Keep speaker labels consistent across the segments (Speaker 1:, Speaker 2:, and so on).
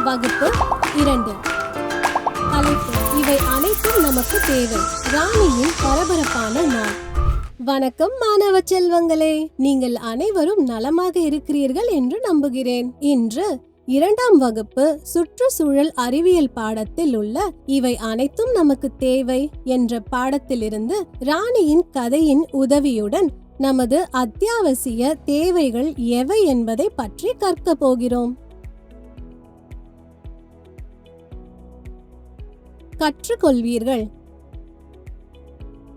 Speaker 1: வகுப்பு 2. தலைப்பு: இவை அனைத்தும் நமக்கு தேவை. ராணியின் பரபரப்பான நாள். வணக்கம் மாணவ செல்வங்களே, நீங்கள் அனைவரும் நலமாக இருக்கிறீர்கள் என்று நம்புகிறேன். இன்று 2ஆம் வகுப்பு சுற்றுச்சூழல் அறிவியல் பாடத்தில் உள்ள இவை அனைத்தும் நமக்கு தேவை என்ற பாடத்திலிருந்து ராணியின் கதையின் உதவியுடன் நமது அத்தியாவசிய தேவைகள் எவை என்பதை பற்றி கற்க போகிறோம். கற்றுக்கொள்வீர்கள்.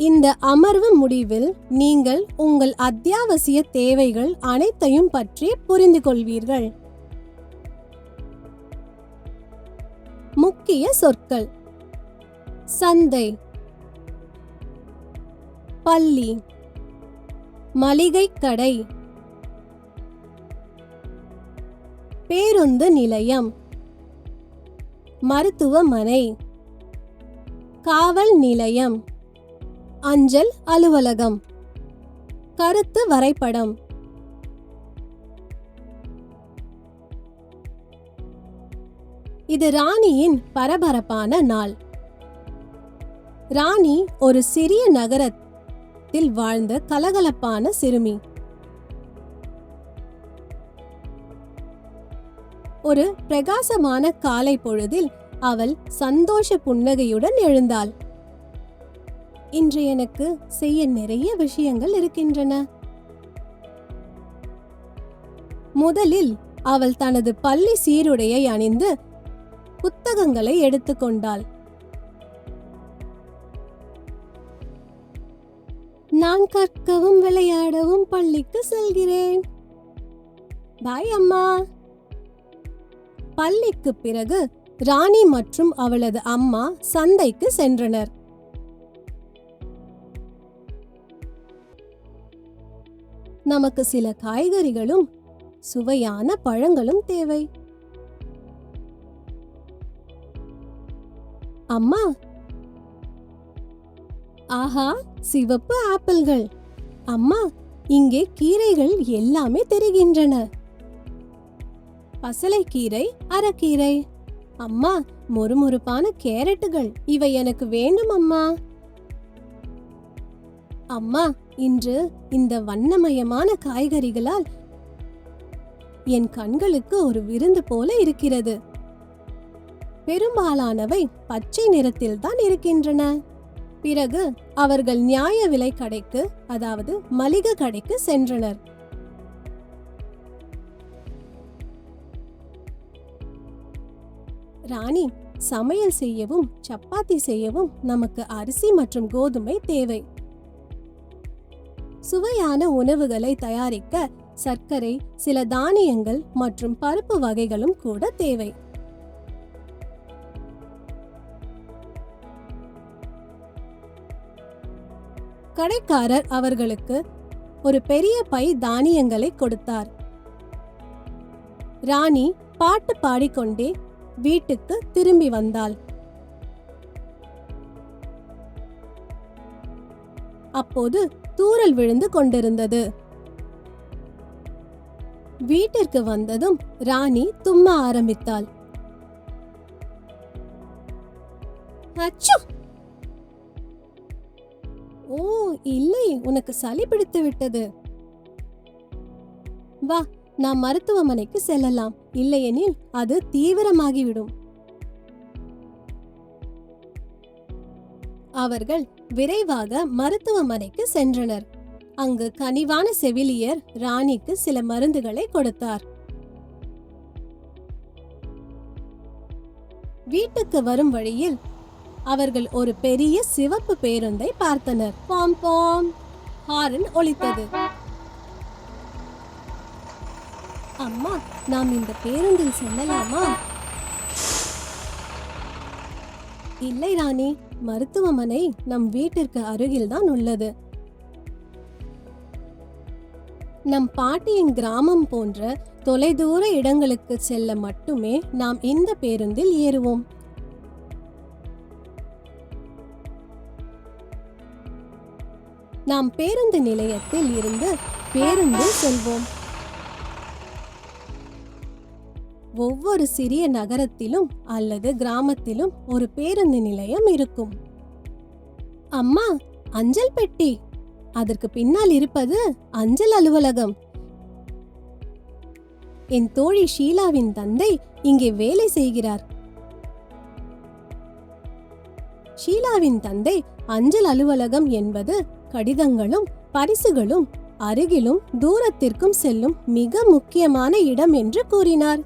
Speaker 1: இந்த அமர்வு முடிவில் நீங்கள் உங்கள் அத்தியாவசிய தேவைகள் அனைத்தையும் பற்றி புரிந்து கொள்வீர்கள். முக்கிய சொற்கள்: சந்தை, பள்ளி, மளிகை கடை, பேருந்து நிலையம், மருத்துவமனை, காவல் நிலையம், அஞ்சல் அலுவலகம், கருத்து வரைபடம். இது ராணியின் பரபரப்பான நாள். ராணி ஒரு சிறிய நகரத்தில் வாழ்ந்த கலகலப்பான சிறுமி. ஒரு பிரகாசமான காலை பொழுதில் அவள் சந்தோஷ புன்னகையுடன் எழுந்தாள். இன்று எனக்கு செய்ய நிறைய விஷயங்கள் இருக்கின்றன. முதலில் அவள் தனது பள்ளி சீருடையை அணிந்து புத்தகங்களை எடுத்துக்கொண்டாள். நான் கற்கவும் விளையாடவும் பள்ளிக்கு செல்கிறேன். பாய் அம்மா. பள்ளிக்கு பிறகு ராணி மற்றும் அவளது அம்மா சந்தைக்கு சென்றனர். நமக்கு சில காய்கறிகளும் சுவையான பழங்களும் தேவை. அம்மா. ஆஹா, சிவப்பு ஆப்பிள்கள். அம்மா, இங்கே கீரைகள் எல்லாமே தெரிகின்றன. பசலைக்கீரை, அரைக்கீரை. அம்மா, மொறுமொறுப்பான கேரட்டுகள். இவை எனக்கு வேண்டும் அம்மா. அம்மா, இன்று இந்த வண்ணமயமான காய்கறிகளால் என் கண்களுக்கு ஒரு விருந்து போல இருக்கிறது. பெரும்பாலானவை பச்சை நிறத்தில் தான் இருக்கின்றன. பிறகு அவர்கள் நியாய விலை கடைக்கு, அதாவது மளிகை கடைக்கு சென்றனர். ராணி, சமையல் செய்யவும் சப்பாத்தி செய்யவும் நமக்கு அரிசி மற்றும் கோதுமை தேவை. சுவையான உணவுகளை தயாரிக்க சர்க்கரை, சில தானியங்கள் மற்றும் பருப்பு வகைகளும் கூட தேவை. கடைக்காரர் அவர்களுக்கு ஒரு பெரிய பை தானியங்களை கொடுத்தார். ராணி பாட்டு பாடிக்கொண்டே வீட்டுக்கு திரும்பி வந்தாள். அப்போது தூறல் விழுந்து கொண்டிருந்தது. வீட்டிற்கு வந்ததும் ராணி தும்ம ஆரம்பித்தாள். அச்சோ! ஓ இல்லை, உனக்கு சளி பிடித்து விட்டது. வா, நாம் மருத்துவமனைக்கு செல்லலாம். இல்லையெனில் அது தீவிரமாகிவிடும். அவர்கள் விரைவாக மருத்துவமனைக்கு சென்றனர். அங்கு கனிவான செவிலியர் ராணிக்கு சில மருந்துகளை கொடுத்தார். வீட்டுக்கு வரும் வழியில் அவர்கள் ஒரு பெரிய சிவப்பு பேருந்தை பார்த்தனர். பாம் பாம் ஹாரன் ஒலித்தது. அம்மா, நாம் இந்த பேருந்தில் செல்லலாமா? இல்லை ராணி, மருத்துவமனை நம் வீட்டிற்கு அருகில்தான் உள்ளது. நம் பாட்டியின் கிராமம் போன்ற தொலைதூர இடங்களுக்கு செல்ல மட்டுமே நாம் இந்த பேருந்தில் ஏறுவோம். நாம் பேருந்து நிலையத்தில் இருந்து பேருந்தில் செல்வோம். ஒவ்வொரு சிறிய நகரத்திலும் அல்லது கிராமத்திலும் ஒரு பேருந்து நிலையம் இருக்கும். அம்மா, அஞ்சல் பெட்டி. அதற்கு பின்னால் இருப்பது அஞ்சல் அலுவலகம். என் தோழி ஷீலாவின் தந்தை இங்கே வேலை செய்கிறார். ஷீலாவின் தந்தை அஞ்சல் அலுவலகம் என்பது கடிதங்களும் பரிசுகளும் அருகிலும் தூரத்திற்கும் செல்லும் மிக முக்கியமான இடம் என்று கூறினார்.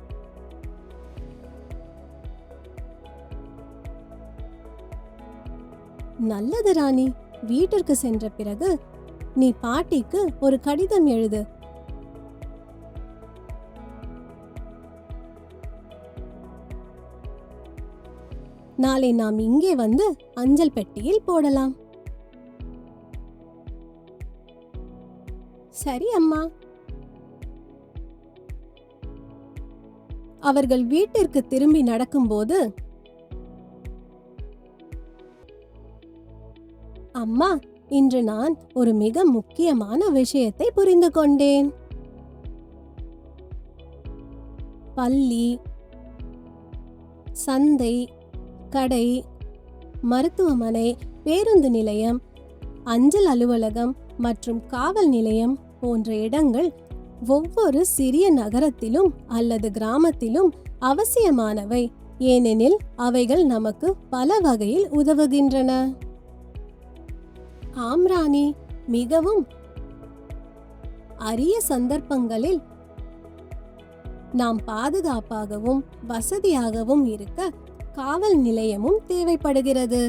Speaker 1: நல்லது ராணி, வீட்டிற்கு சென்ற பிறகு நீ பாட்டிக்கு ஒரு கடிதம் எழுது. நாளை நாம் இங்கே வந்து அஞ்சல் பெட்டியில் போடலாம். சரி அம்மா. அவர்கள் வீட்டிற்கு திரும்பி நடக்கும்போது, அம்மா, இன்று நான் ஒரு மிக முக்கியமான விஷயத்தை புரிந்து கொண்டேன். பள்ளி, சந்தை, கடை, மருத்துவமனை, பேருந்து நிலையம், அஞ்சல் அலுவலகம் மற்றும் காவல் நிலையம் போன்ற இடங்கள் ஒவ்வொரு சிறிய நகரத்திலும் அல்லது கிராமத்திலும் அவசியமானவை. ஏனெனில் அவைகள் நமக்கு பல வகையில் உதவுகின்றன. ஆம் ராணி, மிகவும் அரிய சந்தர்ப்பங்களில் நாம் பாதுகாப்பாகவும் வசதியாகவும் இருக்க காவல் நிலையமும் தேவைப்படுகிறது.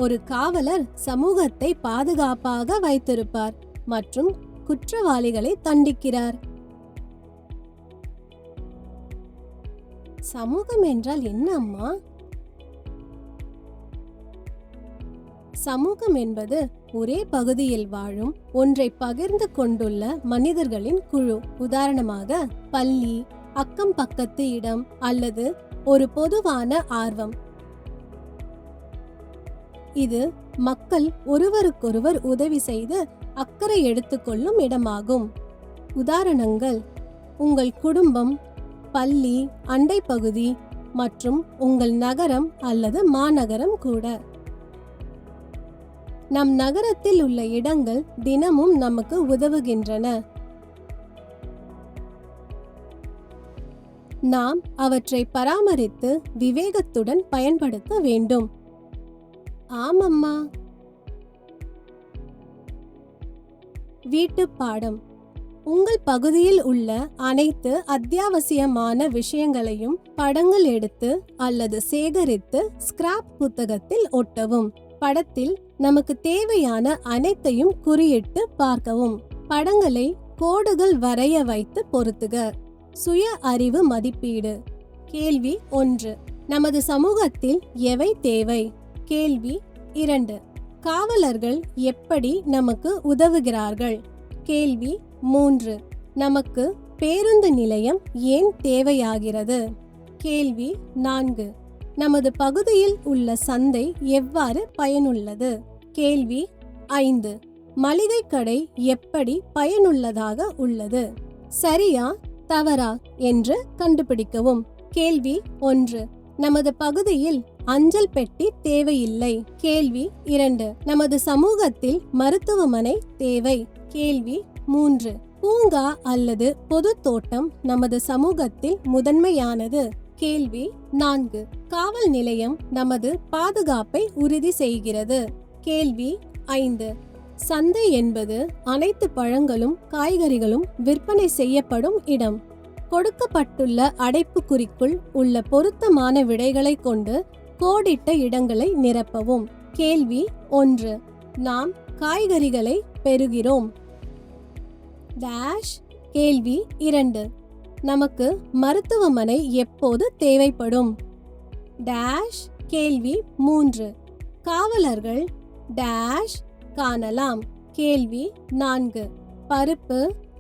Speaker 1: ஒரு காவலர் சமூகத்தை பாதுகாப்பாக வைத்திருப்பார் மற்றும் குற்றவாளிகளை தண்டிக்கிறார். சமூகம் என்றால் என்ன அம்மா? சமூகம் என்பது ஒரே பகுதியில் வாழும் ஒன்றை பகிர்ந்து கொண்டுள்ள மனிதர்களின் குழு. உதாரணமாக பள்ளி, அக்கம் பக்கத்து இடம் அல்லது ஒரு பொதுவான ஆர்வம். இது மக்கள் ஒருவருக்கொருவர் உதவி செய்து அக்கறை எடுத்துக்கொள்ளும் இடமாகும். உதாரணங்கள் உங்கள் குடும்பம், பள்ளி, அண்டை பகுதி மற்றும் உங்கள் நகரம் அல்லது மாநகரம் கூட. நம் நகரத்தில் உள்ள இடங்கள் தினமும் நமக்கு உதவுகின்றன. நாம் அவற்றை பராமரித்து விவேகத்துடன் பயன்படுத்த வேண்டும். ஆமம்மா. வீட்டு பாடம். உங்கள் பகுதியில் உள்ள அனைத்து அத்தியாவசியமான விஷயங்களையும் படங்கள் எடுத்து அல்லது சேகரித்து ஸ்கிராப் புத்தகத்தில் ஒட்டவும். படத்தில் நமக்கு தேவையான அனைத்தையும் குறியிட்டு பார்க்கவும். படங்களை கோடுகள் வரைய வைத்து பொருத்துக. சுய அறிவு மதிப்பீடு. கேள்வி 1. நமது சமூகத்தில் எவை தேவை? கேள்வி 2. காவலர்கள் எப்படி நமக்கு உதவுகிறார்கள்? கேள்வி 3. நமக்கு பேருந்து நிலையம் ஏன் தேவையாகிறது? கேள்வி 4. நமது பகுதியில் உள்ள சந்தை எவ்வாறு பயனுள்ளது? கேள்வி 5. மளிகை கடை எப்படி பயனுள்ளதாக உள்ளது? சரியா தவறா என்று கண்டுபிடிக்கவும். கேள்வி 1. நமது பகுதியில் அஞ்சல் பெட்டி தேவையில்லை. கேள்வி 2. நமது சமூகத்தில் மருத்துவமனை தேவை. கேள்வி 3. பூங்கா அல்லது பொது தோட்டம் நமது சமூகத்தில் முதன்மையானது. கேள்வி 4. காவல் நிலையம் நமது பாதுகாப்பை உறுதி செய்கிறது. கேள்வி 5. சந்தை என்பது அனைத்து பழங்களும் காய்கறிகளும் விற்பனை செய்யப்படும் இடம். கொடுக்கப்பட்டுள்ள அடைப்புக்குறிக்குள் உள்ள பொருத்தமான விடைகளை கொண்டு கோடிட்ட இடங்களை நிரப்பவும். கேள்வி 1. நாம் காய்கறிகளை பெறுகிறோம். டேஷ். கேள்வி 2. நமக்கு மருத்துவமனை எப்போது தேவைப்படும்? டேஷ். கேள்வி 3. காவலர்கள் டேஷ் காணலாம். கேள்வி 4. பருப்பு,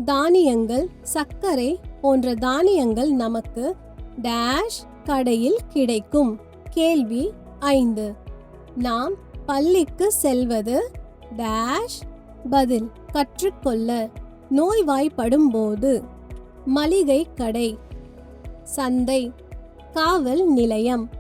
Speaker 1: தானியங்கள், சர்க்கரை போன்ற தானியங்கள் நமக்கு டேஷ் கடையில் கிடைக்கும். கேள்வி 5. நாம் பள்ளிக்கு செல்வது டேஷ். பதில்: கற்றுக்கொள்ள. நோய்வாய்ப்படும் போது. மளிகை கடை, சந்தை, காவல் நிலையம்.